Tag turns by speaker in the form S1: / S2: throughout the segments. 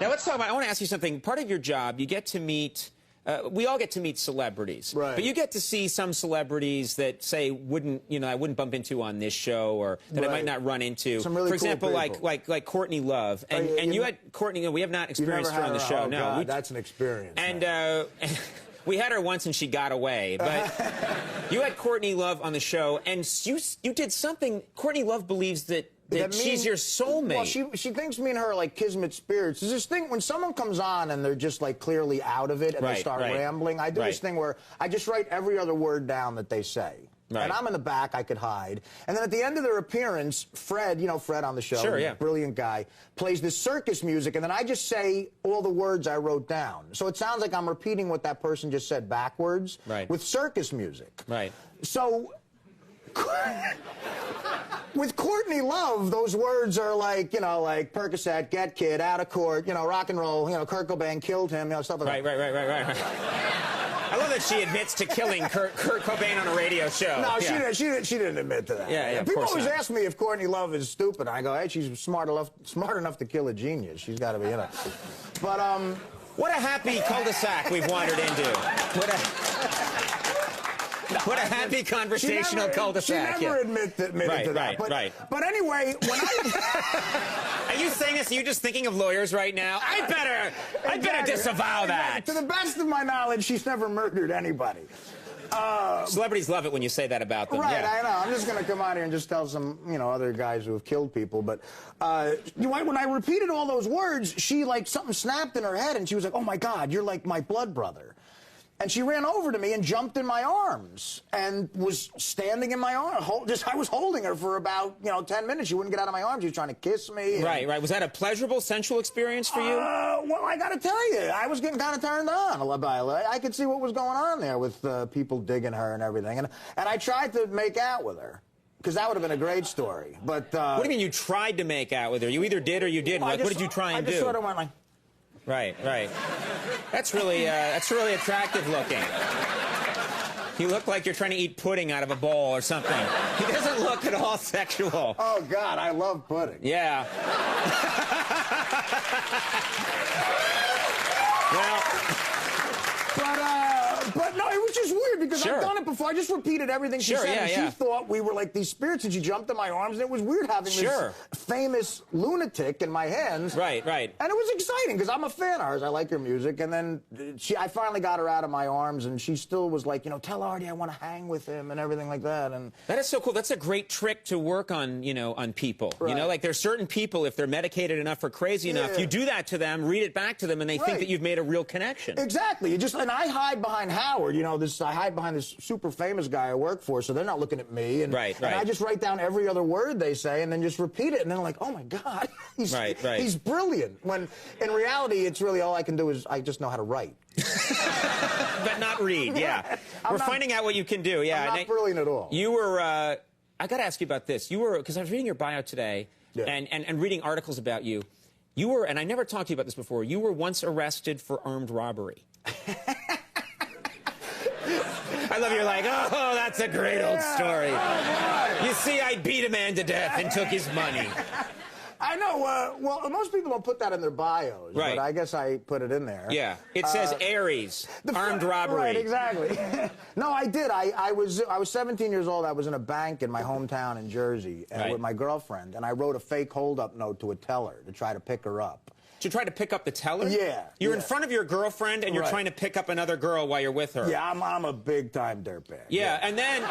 S1: Now let's talk about, I want to ask you something. Part of your job, you get to meet, we all get to meet celebrities.
S2: Right.
S1: But you get to see some celebrities that, say, I wouldn't bump into on this show, or that I might not run into.
S2: Some really
S1: For example,
S2: cool people.
S1: like Courtney Love. And you had Courtney, we have not experienced her on the show.
S2: Oh,
S1: no.
S2: God, that's an experience.
S1: And we had her once and she got away. But you had Courtney Love on the show, and you did something. Courtney Love believes that she's your soulmate.
S2: Well, she thinks me and her are like kismet spirits. There's this thing when someone comes on and they're just like clearly out of it and they start rambling. I do this thing where I just write every other word down that they say. Right. And I'm in the back, I could hide. And then at the end of their appearance, Fred, you know Fred on the show, brilliant guy, plays this circus music, and then I just say all the words I wrote down. So it sounds like I'm repeating what that person just said backwards with circus music.
S1: Right.
S2: So with Courtney Love, those words are like, you know, like Percocet, get kid, out of court, you know, rock and roll, you know, Kurt Cobain killed him, you know, stuff like that.
S1: Right. I love that she admits to killing Kurt Cobain on a radio show.
S2: No, she didn't admit to that.
S1: Yeah,
S2: People always ask me if Courtney Love is stupid. I go, hey, she's smart enough to kill a genius. She's got to be, you know. But
S1: what a happy cul-de-sac we've wandered into. What a happy conversational cul-de-sac.
S2: She never admitted to that. But anyway, when
S1: Are you saying this? Are you just thinking of lawyers right now? I better disavow that.
S2: To the best of my knowledge, she's never murdered anybody.
S1: Celebrities love it when you say that about them.
S2: Right, I know. I'm just going to come out here and just tell some, you know, other guys who have killed people. But when I repeated all those words, she, like, something snapped in her head, and she was like, oh, my God, you're like my blood brother. And she ran over to me and jumped in my arms and was standing in my arms. I was holding her for about, 10 minutes. She wouldn't get out of my arms. She was trying to kiss me.
S1: Right. Was that a pleasurable, sensual experience for you?
S2: Well, I got to tell you, I was getting kind of turned on. I could see what was going on there with people digging her and everything. And I tried to make out with her, because that would have been a great story. But
S1: what do you mean you tried to make out with her? You either did or you didn't. What did you try and do?
S2: I just sort of went like...
S1: Right. That's really attractive looking. You look like you're trying to eat pudding out of a bowl or something. He doesn't look at all sexual.
S2: Oh, God, I love pudding.
S1: Yeah.
S2: But no, it was just weird because I've done it before. I just repeated everything she said. And she thought we were like these spirits, and she jumped in my arms, and it was weird having this famous lunatic in my hands.
S1: Right.
S2: And it was exciting because I'm a fan of hers. I like her music. And then I finally got her out of my arms, and she still was like, tell Artie I want to hang with him and everything like that. And
S1: that is so cool. That's a great trick to work on, on people.
S2: Right.
S1: Like there's certain people, if they're medicated enough or crazy enough, you do that to them, read it back to them, and they think that you've made a real connection.
S2: Exactly. And I hide behind Howard, I hide behind this super famous guy I work for, so they're not looking at me. And I just write down every other word they say and then just repeat it, and then I'm like, oh my God, he's brilliant. When in reality, it's really all I can do is I just know how to write.
S1: But not read, We're finding out what you can do,
S2: I'm not brilliant at all.
S1: You were, I got to ask you about this. You were, because I was reading your bio today and reading articles about you. You were, and I never talked to you about this before, you were once arrested for armed robbery. I love you're like, oh, that's a great old story. You see, I beat a man to death and took his money.
S2: I know. Well, most people don't put that in their bios, but I guess I put it in there.
S1: Yeah. It says Aries, armed robbery.
S2: Right, exactly. No, I did. I was 17 years old. I was in a bank in my hometown in Jersey with my girlfriend, and I wrote a fake hold-up note to a teller to try to pick her up.
S1: To try to pick up the teller?
S2: Yeah.
S1: You're in front of your girlfriend, and you're trying to pick up another girl while you're with her.
S2: Yeah, I'm a big-time dirtbag.
S1: Yeah, and then...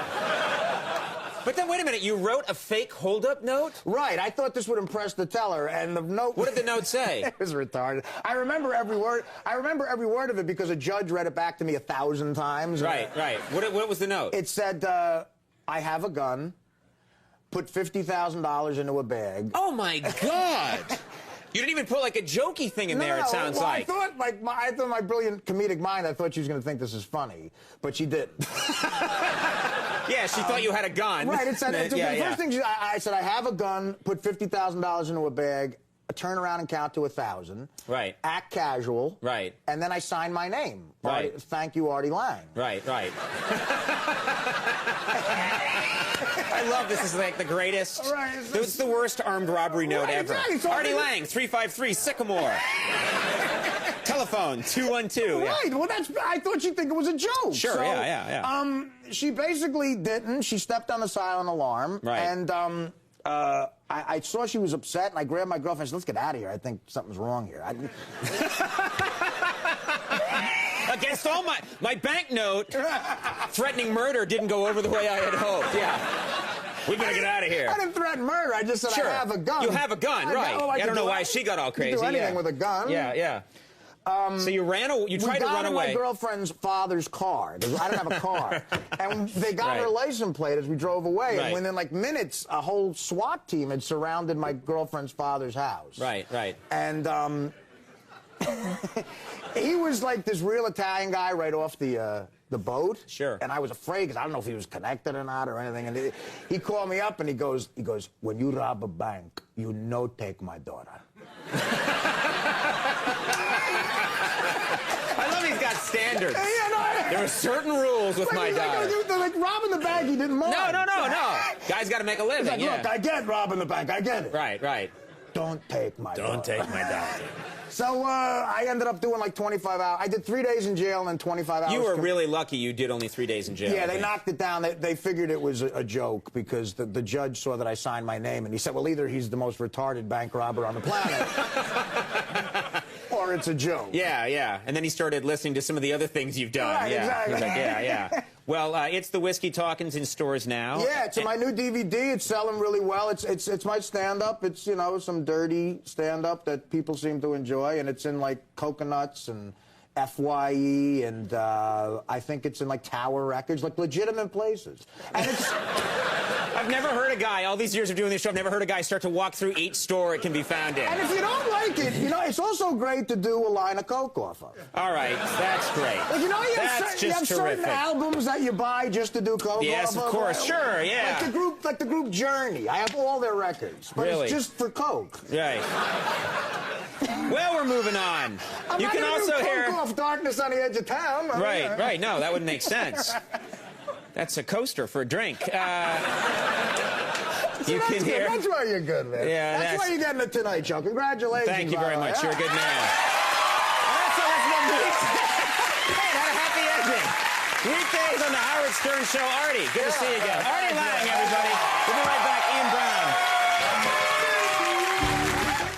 S1: But then, wait a minute, you wrote a fake hold-up note?
S2: Right, I thought this would impress the teller, and the note...
S1: What did the note say?
S2: It was retarded. I remember every word. I remember every word of it because a judge read it back to me 1,000 times.
S1: Right. What was the note?
S2: It said, I have a gun, put $50,000 into a bag.
S1: Oh, my God! You didn't even put, like, a jokey thing in there, it sounds like.
S2: I thought my brilliant comedic mind, I thought she was going to think this is funny, but she didn't.
S1: Yeah, she thought you had a gun.
S2: Right, it said, the first thing I said, I have a gun, put $50,000 into a bag, turn around and count to 1,000.
S1: Right.
S2: Act casual.
S1: Right.
S2: And then I sign my name.
S1: Right.
S2: Thank you, Artie Lange.
S1: Right, right. I love this. This is like the greatest.
S2: Right,
S1: It's the worst armed robbery note ever.
S2: Exactly.
S1: Artie Lange, 353 Sycamore. Telephone 212.
S2: Right.
S1: Yeah.
S2: Well, I thought she'd think it was a joke.
S1: Sure.
S2: So,
S1: yeah.
S2: She basically didn't. She stepped on the silent alarm.
S1: Right.
S2: And I saw she was upset, and I grabbed my girlfriend and said, "Let's get out of here. I think something's wrong here."
S1: Against all my banknote threatening murder didn't go over the way I had hoped. Yeah. We better get out of here.
S2: I didn't threaten murder. I just said
S1: Sure.
S2: I have a gun.
S1: You have a gun, right? I don't know why she got all crazy.
S2: You can do anything with a gun.
S1: Yeah. So you ran away. You tried to run away.
S2: We got in my girlfriend's father's car. I didn't have a car. And they got her license plate as we drove away.
S1: Right.
S2: And within like minutes, a whole SWAT team had surrounded my girlfriend's father's house.
S1: Right.
S2: And he was like this real Italian guy right off the boat.
S1: Sure.
S2: And I was afraid because I don't know if he was connected or not or anything. And he called me up and he goes, "When you rob a bank, you no take my daughter."
S1: I love he's got standards.
S2: Yeah,
S1: There are certain rules with my daughter.
S2: Like robbing the bank, he didn't mind.
S1: No. Guy's got to make a living.
S2: He's like, "Look, I get robbing the bank. I get it.
S1: Right.
S2: Don't take my daughter."
S1: Don't take my daughter.
S2: So I ended up doing like 25 hours. I did 3 days in jail and then 25 hours.
S1: You were really lucky you did only 3 days in jail.
S2: Yeah, they knocked it down. They figured it was a joke because the judge saw that I signed my name and he said, well, either he's the most retarded bank robber on the planet or it's a joke.
S1: Yeah. And then he started listening to some of the other things you've done.
S2: Right, exactly.
S1: He's like, yeah. Well, it's the Whiskey Talkins in stores now.
S2: Yeah, it's my new DVD. It's selling really well. It's my stand-up. It's, you know, some dirty stand-up that people seem to enjoy, and it's in, like, Coconuts and FYE, and I think it's in, like, Tower Records, like, legitimate places. And it's...
S1: I've never heard a guy, all these years of doing this show, I've never heard a guy start to walk through each store it can be found in.
S2: And if you don't like it, you know, it's also great to do a line of coke off of.
S1: All right, that's great.
S2: Like, you know, you
S1: that's
S2: have,
S1: just
S2: you have certain
S1: terrific.
S2: albums that you buy just to do coke
S1: Yes,
S2: off
S1: of course, sure, yeah.
S2: Like the group Journey. I have all their records, but
S1: Really?
S2: it's just for coke.
S1: Right. Well, we're moving on.
S2: I'm
S1: you
S2: not
S1: can
S2: gonna
S1: also
S2: do
S1: hear...
S2: Coke Off Darkness on the Edge of Town.
S1: Right. No, that wouldn't make sense. That's a coaster for a drink. You can hear.
S2: That's why you're good, man.
S1: Yeah,
S2: that's why you're getting the Tonight Show. Congratulations.
S1: Thank you very much.
S2: Yeah.
S1: You're a good man. Also, hey, had a happy ending. Weekdays on the Howard Stern Show. Artie, good to see you again. Artie Lange, everybody. We'll be right back. Ian Brown.